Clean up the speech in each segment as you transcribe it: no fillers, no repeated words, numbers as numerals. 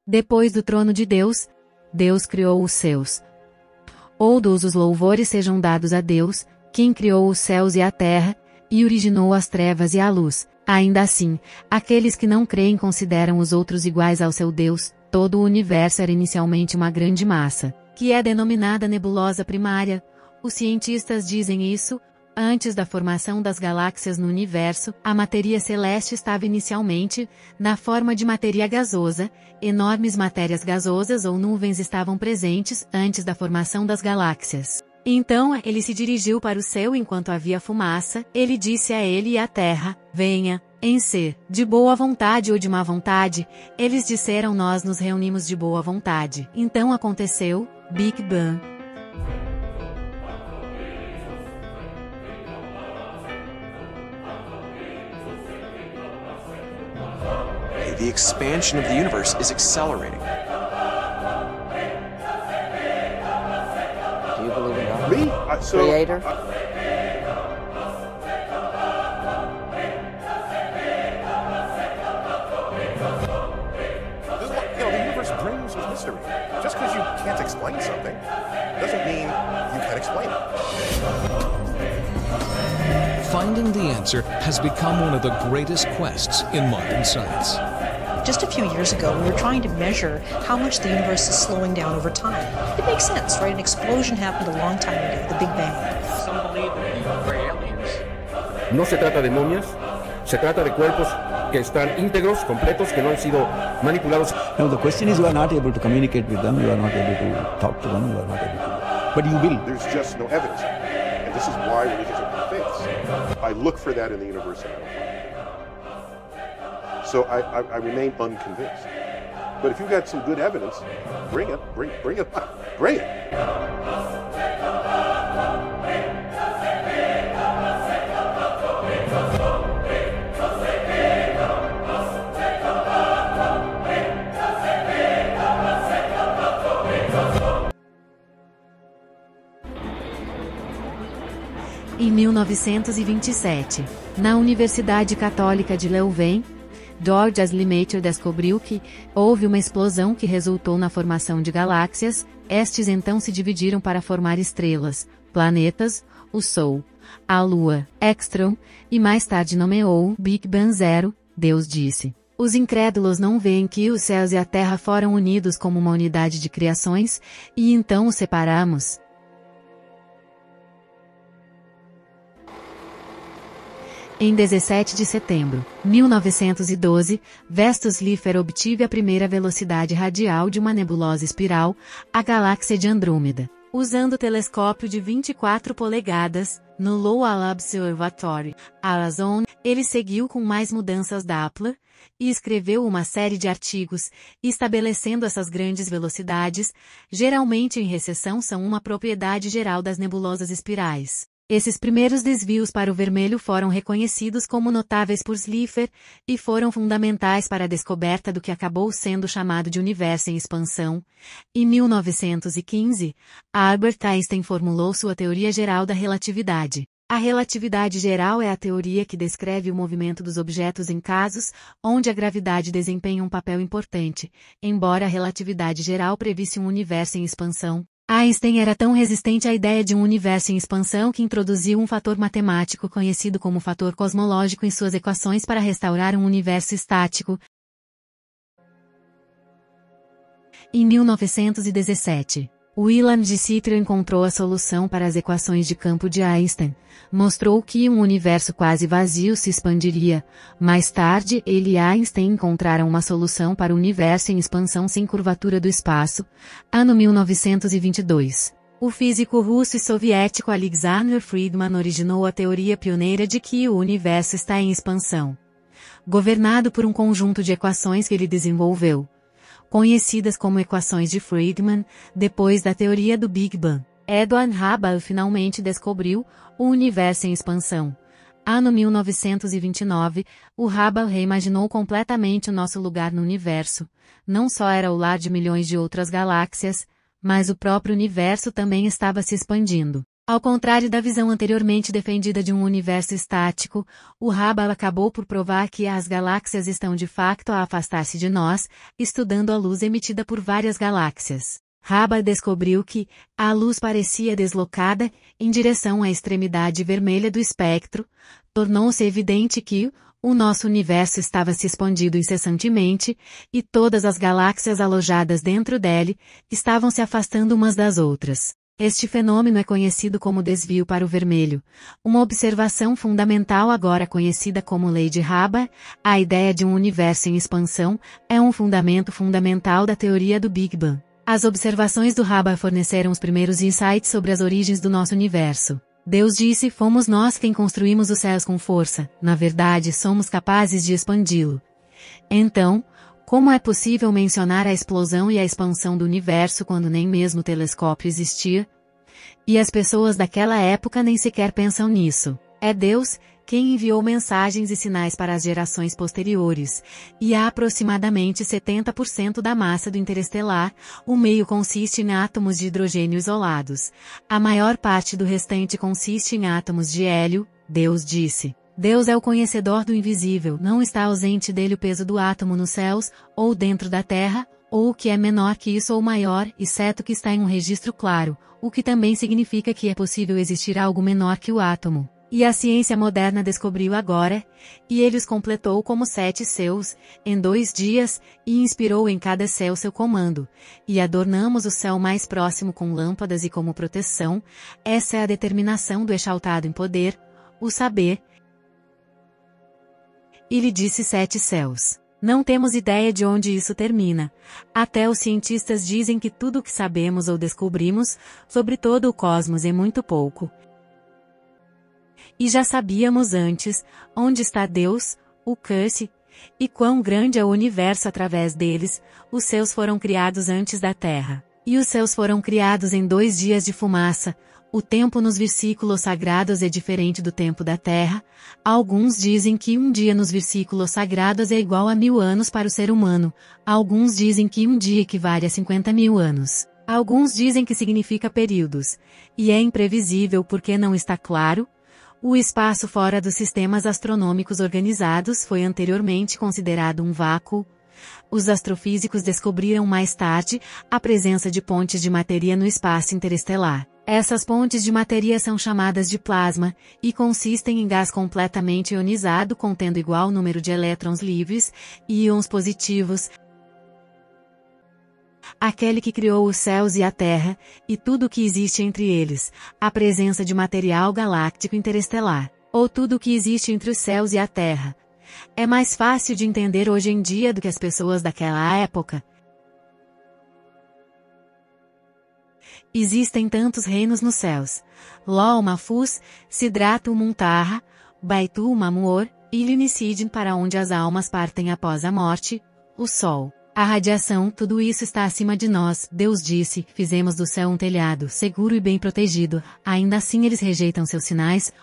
Depois do trono de Deus, Deus criou os seus. Todos os louvores sejam dados a Deus, quem criou os céus e a terra, e originou as trevas e a luz. Ainda assim, aqueles que não creem consideram os outros iguais ao seu Deus. Todo o universo era inicialmente uma grande massa, que é denominada nebulosa primária. Os cientistas dizem isso. Antes da formação das galáxias no universo, a matéria celeste estava inicialmente na forma de matéria gasosa. Enormes matérias gasosas ou nuvens estavam presentes antes da formação das galáxias. Então ele se dirigiu para o céu enquanto havia fumaça. Ele disse a ele e à terra: venha, em ser, de boa vontade ou de má vontade. Eles disseram: nós nos reunimos de boa vontade. Então aconteceu, Big Bang. The expansion of the universe is accelerating. Do you believe in God? Me? Creator? The universe brings with mystery. Just because you can't explain something doesn't mean you can explain it. Finding the answer has become one of the greatest quests in modern science. Just a few years ago, we were trying to measure how much the universe is slowing down over time. It makes sense, right? An explosion happened a long time ago, the Big Bang. Some believe that we are aliens. No se trata de momias, se trata de cuerpos que están íntegros, completos, que no han sido manipulados. No, the question is, you are not able to communicate with them, you are not able to talk to them, you are not able to. But you will. There's just no evidence. And this is why religions are faiths. I look for that in the universe and I don't find it. So I remain unconvinced. But if you've got some good evidence, bring it, bring it, bring it. Em 1927, na Universidade Católica de Leuven, George Lemaitre descobriu que houve uma explosão que resultou na formação de galáxias. Estes então se dividiram para formar estrelas, planetas, o Sol, a Lua, Extron, e mais tarde nomeou Big Bang Zero. Deus disse: os incrédulos não veem que os céus e a terra foram unidos como uma unidade de criações, e então os separamos. Em 17 de setembro de 1912, Vestus Slipher obteve a primeira velocidade radial de uma nebulosa espiral, a galáxia de Andrômeda. Usando o telescópio de 24 polegadas, no Lowell Observatory, Arizona, ele seguiu com mais mudanças Doppler, e escreveu uma série de artigos, estabelecendo essas grandes velocidades, geralmente em recessão são uma propriedade geral das nebulosas espirais. Esses primeiros desvios para o vermelho foram reconhecidos como notáveis por Slipher, e foram fundamentais para a descoberta do que acabou sendo chamado de universo em expansão. Em 1915, Albert Einstein formulou sua teoria geral da relatividade. A relatividade geral é a teoria que descreve o movimento dos objetos em casos onde a gravidade desempenha um papel importante. Embora a relatividade geral previsse um universo em expansão, Einstein era tão resistente à ideia de um universo em expansão que introduziu um fator matemático conhecido como fator cosmológico em suas equações para restaurar um universo estático. Em 1917, Willard de Sitter encontrou a solução para as equações de campo de Einstein. Mostrou que um universo quase vazio se expandiria. Mais tarde, ele e Einstein encontraram uma solução para o universo em expansão sem curvatura do espaço. Ano 1922. O físico russo e soviético Alexander Friedman originou a teoria pioneira de que o universo está em expansão, governado por um conjunto de equações que ele desenvolveu, conhecidas como equações de Friedman. Depois da teoria do Big Bang, Edward Hubble finalmente descobriu o universo em expansão. Ano 1929, o Hubble reimaginou completamente o nosso lugar no universo. Não só era o lar de milhões de outras galáxias, mas o próprio universo também estava se expandindo. Ao contrário da visão anteriormente defendida de um universo estático, o Hubble acabou por provar que as galáxias estão de facto a afastar-se de nós, estudando a luz emitida por várias galáxias. Hubble descobriu que a luz parecia deslocada em direção à extremidade vermelha do espectro. Tornou-se evidente que o nosso universo estava se expandindo incessantemente, e todas as galáxias alojadas dentro dele estavam se afastando umas das outras. Este fenômeno é conhecido como desvio para o vermelho, uma observação fundamental agora conhecida como lei de Hubble. A ideia de um universo em expansão é um fundamento fundamental da teoria do Big Bang. As observações do Hubble forneceram os primeiros insights sobre as origens do nosso universo. Deus disse: fomos nós quem construímos os céus com força, na verdade somos capazes de expandi-lo. Então, como é possível mencionar a explosão e a expansão do universo quando nem mesmo o telescópio existia? E as pessoas daquela época nem sequer pensam nisso. É Deus quem enviou mensagens e sinais para as gerações posteriores, e há aproximadamente 70% da massa do interestelar, o meio consiste em átomos de hidrogênio isolados. A maior parte do restante consiste em átomos de hélio. Deus disse: Deus é o conhecedor do invisível, não está ausente dele o peso do átomo nos céus, ou dentro da terra, ou o que é menor que isso ou maior, exceto que está em um registro claro, o que também significa que é possível existir algo menor que o átomo. E a ciência moderna descobriu agora, e ele os completou como 7 céus, em 2 dias, e inspirou em cada céu seu comando, e adornamos o céu mais próximo com lâmpadas e como proteção. Essa é a determinação do exaltado em poder, o saber. E lhe disse 7 céus. Não temos ideia de onde isso termina. Até os cientistas dizem que tudo o que sabemos ou descobrimos sobre todo o cosmos é muito pouco. E já sabíamos antes onde está Deus, o Curse, e quão grande é o universo através deles. Os céus foram criados antes da Terra. E os céus foram criados em 2 dias de fumaça. O tempo nos versículos sagrados é diferente do tempo da Terra. Alguns dizem que um dia nos versículos sagrados é igual a 1000 anos para o ser humano. Alguns dizem que um dia equivale a 50.000 anos. Alguns dizem que significa períodos. E é imprevisível porque não está claro. O espaço fora dos sistemas astronômicos organizados foi anteriormente considerado um vácuo. Os astrofísicos descobriram mais tarde a presença de pontes de matéria no espaço interestelar. Essas pontes de matéria são chamadas de plasma, e consistem em gás completamente ionizado contendo igual número de elétrons livres e íons positivos. Aquele que criou os céus e a Terra, e tudo o que existe entre eles, a presença de material galáctico interestelar, ou tudo o que existe entre os céus e a Terra. É mais fácil de entender hoje em dia do que as pessoas daquela época. Existem tantos reinos nos céus: Lol Mahfuz, Sidratul Muntaha, Baitul Mamur, e Ilinicidin, para onde as almas partem após a morte, o Sol. A radiação, tudo isso está acima de nós. Deus disse: fizemos do céu um telhado, seguro e bem protegido. Ainda assim eles rejeitam seus sinais.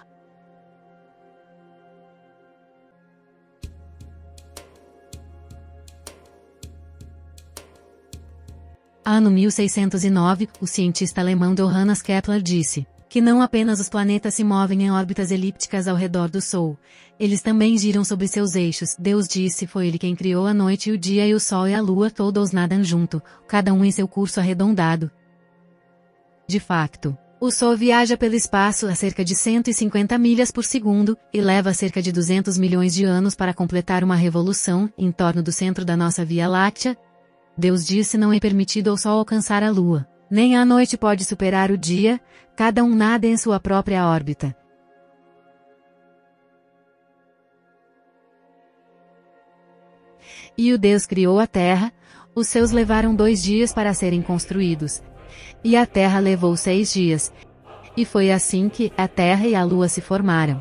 Ano 1609, o cientista alemão Johannes Kepler disse que não apenas os planetas se movem em órbitas elípticas ao redor do Sol, eles também giram sobre seus eixos. Deus disse: foi ele quem criou a noite e o dia, e o Sol e a Lua todos nadam junto, cada um em seu curso arredondado. De facto, o Sol viaja pelo espaço a cerca de 150 milhas por segundo, e leva cerca de 200 milhões de anos para completar uma revolução em torno do centro da nossa Via Láctea. Deus disse: não é permitido ao Sol alcançar a Lua, nem a noite pode superar o dia, cada um nada em sua própria órbita. E o Deus criou a Terra. Os céus levaram 2 dias para serem construídos, e a Terra levou 6 dias. E foi assim que a Terra e a Lua se formaram.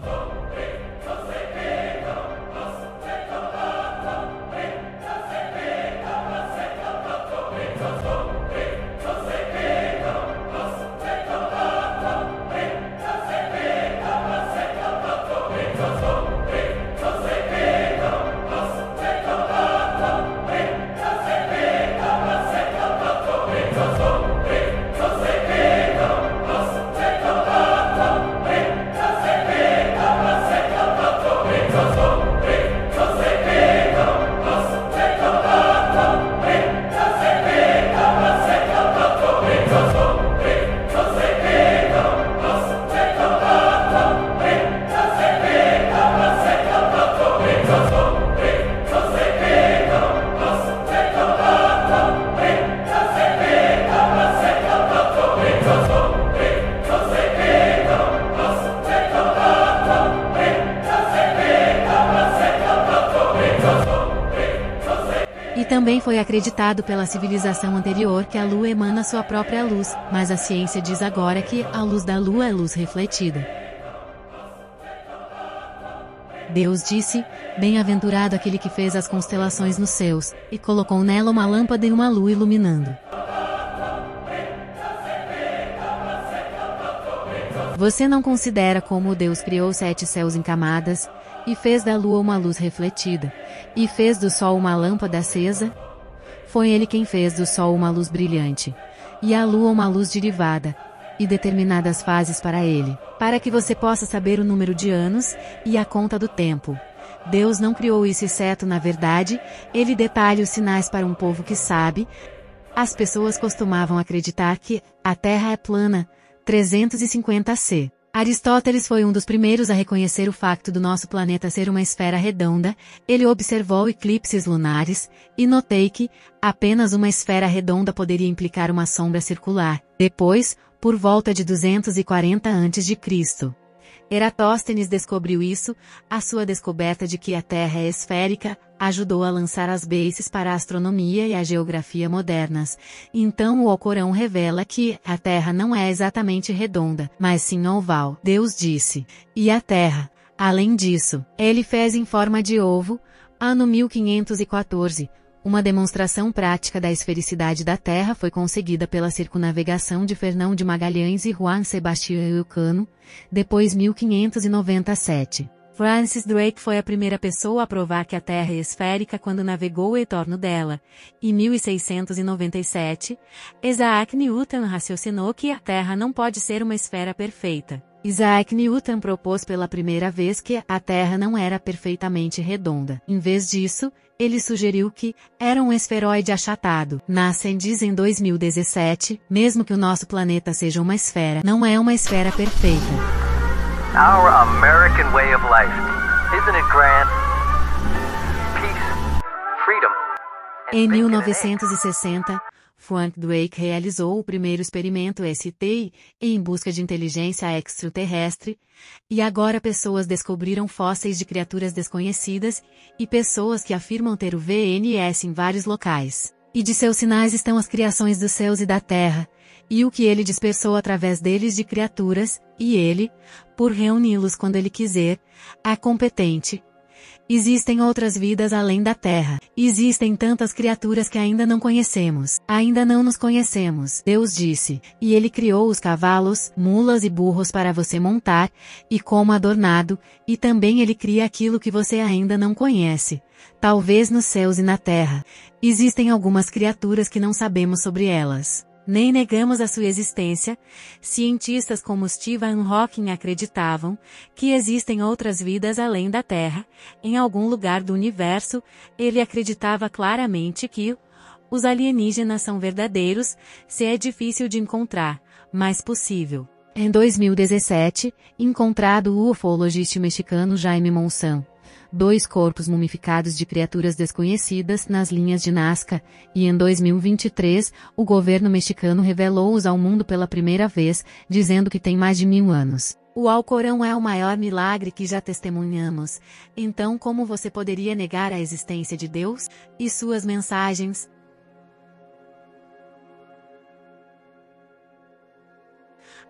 Também foi acreditado pela civilização anterior que a Lua emana sua própria luz, mas a ciência diz agora que a luz da Lua é luz refletida. Deus disse: bem-aventurado aquele que fez as constelações nos céus, e colocou nela uma lâmpada e uma lua iluminando. Você não considera como Deus criou 7 céus em camadas, e fez da lua uma luz refletida, e fez do sol uma lâmpada acesa? Foi ele quem fez do sol uma luz brilhante, e a lua uma luz derivada, e determinadas fases para ele, para que você possa saber o número de anos, e a conta do tempo. Deus não criou isso exceto na verdade, ele detalha os sinais para um povo que sabe. As pessoas costumavam acreditar que a Terra é plana, 350 c. Aristóteles foi um dos primeiros a reconhecer o facto do nosso planeta ser uma esfera redonda. Ele observou eclipses lunares, e notei que apenas uma esfera redonda poderia implicar uma sombra circular. Depois, por volta de 240 a.C., Eratóstenes descobriu isso. A sua descoberta de que a Terra é esférica ajudou a lançar as bases para a astronomia e a geografia modernas. Então o Alcorão revela que a Terra não é exatamente redonda, mas sim oval. Deus disse: e a Terra, além disso, ele fez em forma de ovo. Ano 1514. Uma demonstração prática da esfericidade da Terra foi conseguida pela circunnavegação de Fernão de Magalhães e Juan Sebastião Elcano, depois 1597. Francis Drake foi a primeira pessoa a provar que a Terra é esférica quando navegou em torno dela. Em 1697, Isaac Newton raciocinou que a Terra não pode ser uma esfera perfeita. Isaac Newton propôs pela primeira vez que a Terra não era perfeitamente redonda. Em vez disso, ele sugeriu que era um esferoide achatado. NASA diz em 2017, mesmo que o nosso planeta seja uma esfera, não é uma esfera perfeita. Our American way of life, isn't it grand? Peace, freedom. Em 1960, Frank Drake realizou o primeiro experimento STI em busca de inteligência extraterrestre, e agora pessoas descobriram fósseis de criaturas desconhecidas, e pessoas que afirmam ter o VNS em vários locais. E de seus sinais estão as criações dos céus e da terra, e o que ele dispersou através deles de criaturas, e ele, por reuni-los quando ele quiser, é competente. Existem outras vidas além da Terra. Existem tantas criaturas que ainda não conhecemos. Ainda não nos conhecemos. Deus disse, e ele criou os cavalos, mulas e burros para você montar, e como adornado, e também ele cria aquilo que você ainda não conhece. Talvez nos céus e na terra. Existem algumas criaturas que não sabemos sobre elas. Nem negamos a sua existência. Cientistas como Stephen Hawking acreditavam que existem outras vidas além da Terra, em algum lugar do universo. Ele acreditava claramente que os alienígenas são verdadeiros, se é difícil de encontrar, mas possível. Em 2017, encontrado o ufologista mexicano Jaime Monzón. 2 corpos mumificados de criaturas desconhecidas nas linhas de Nazca, e em 2023, o governo mexicano revelou-os ao mundo pela primeira vez, dizendo que tem mais de 1000 anos. O Alcorão é o maior milagre que já testemunhamos. Então como você poderia negar a existência de Deus e suas mensagens?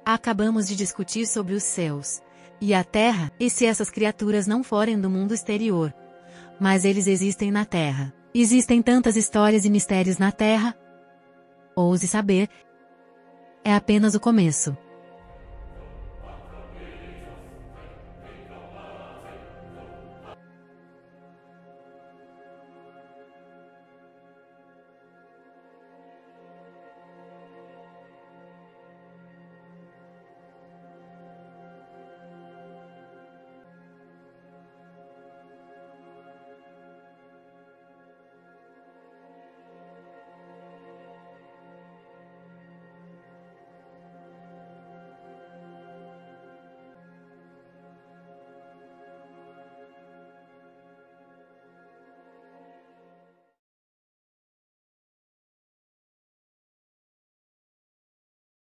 Acabamos de discutir sobre os céus e a Terra, e se essas criaturas não forem do mundo exterior. Mas eles existem na Terra. Existem tantas histórias e mistérios na Terra. Ouse saber. É apenas o começo.